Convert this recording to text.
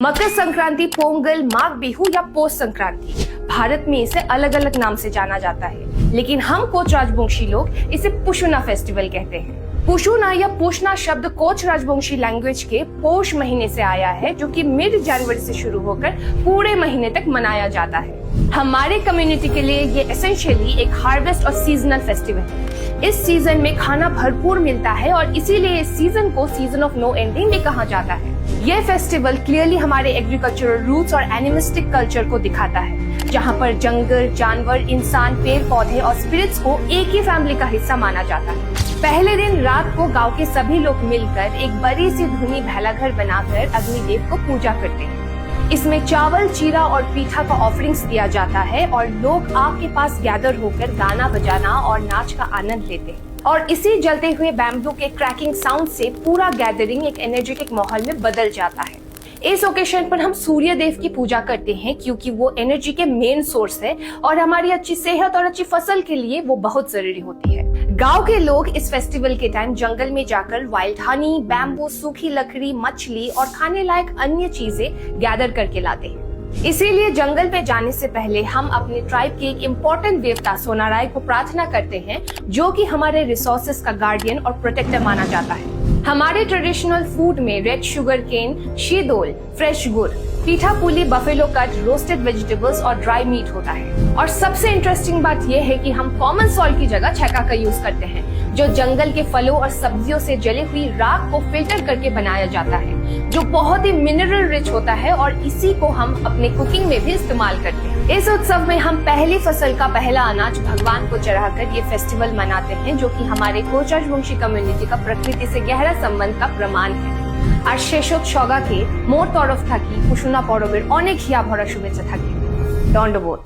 मकर संक्रांति, पोंगल, माघ बिहू या पोष संक्रांति, भारत में इसे अलग अलग नाम से जाना जाता है, लेकिन हम कोच राजवंशी लोग इसे पुशुना फेस्टिवल कहते हैं। पुशुना या पुशना शब्द कोच राजवंशी लैंग्वेज के पोष महीने से आया है, जो कि मिड जनवरी से शुरू होकर पूरे महीने तक मनाया जाता है। हमारे कम्युनिटी के लिए ये एसेंशियली एक हार्वेस्ट और सीजनल फेस्टिवल है। इस सीजन में खाना भरपूर मिलता है और इसीलिए इस सीजन को सीजन ऑफ नो एंडिंग भी कहा जाता है। ये फेस्टिवल क्लियरली हमारे एग्रीकल्चरल रूट्स और एनिमिस्टिक कल्चर को दिखाता है, जहाँ पर जंगल, जानवर, इंसान, पेड़ पौधे और स्पिरिट्स को एक ही फैमिली का हिस्सा माना जाता है। पहले दिन रात को गांव के सभी लोग मिलकर एक बड़ी सी धुनी भेलाघर बनाकर अग्निदेव को पूजा करते हैं। इसमें चावल, चीरा और पीठा का ऑफरिंग्स दिया जाता है और लोग आग के पास गैदर होकर गाना बजाना और नाच का आनंद लेते हैं। और इसी जलते हुए बैम्बू के क्रैकिंग साउंड से पूरा गैदरिंग एक एनर्जेटिक माहौल में बदल जाता है। इस ओकेशन पर हम सूर्य देव की पूजा करते हैं, क्योंकि वो एनर्जी के मेन सोर्स है और हमारी अच्छी सेहत और अच्छी फसल के लिए वो बहुत जरूरी होती है। गांव के लोग इस फेस्टिवल के टाइम जंगल में जाकर वाइल्ड हनी, बैम्बू, सूखी लकड़ी, मछली और खाने लायक अन्य चीजें गैदर करके लाते हैं। इसीलिए जंगल में जाने से पहले हम अपने ट्राइब के एक इम्पोर्टेंट देवता सोनाराय को प्रार्थना करते हैं, जो कि हमारे रिसोर्सेज का गार्डियन और प्रोटेक्टर माना जाता है। हमारे ट्रेडिशनल फूड में रेड शुगर केन, शीदोल, फ्रेश गुड़, पीठा पुली, बफेलो कट, रोस्टेड वेजिटेबल्स और ड्राई मीट होता है। और सबसे इंटरेस्टिंग बात यह है कि हम कॉमन सॉल्ट की जगह छेका का यूज करते हैं, जो जंगल के फलों और सब्जियों से जली हुई राख को फिल्टर करके बनाया जाता है, जो बहुत ही मिनरल रिच होता है और इसी को हम अपने कुकिंग में भी इस्तेमाल करते हैं। इस उत्सव में हम पहली फसल का पहला अनाज भगवान को चढ़ाकर ये फेस्टिवल मनाते हैं, जो कि हमारे कोच राजवंशी कम्युनिटी का प्रकृति से गहरा संबंध का प्रमाण है। আর শেষত সগাকে মোর তরফ থাকি পুশুনা পরবের অনেক হিয়া ভরা শুভেচ্ছা থাকে। দণ্ডবোধ।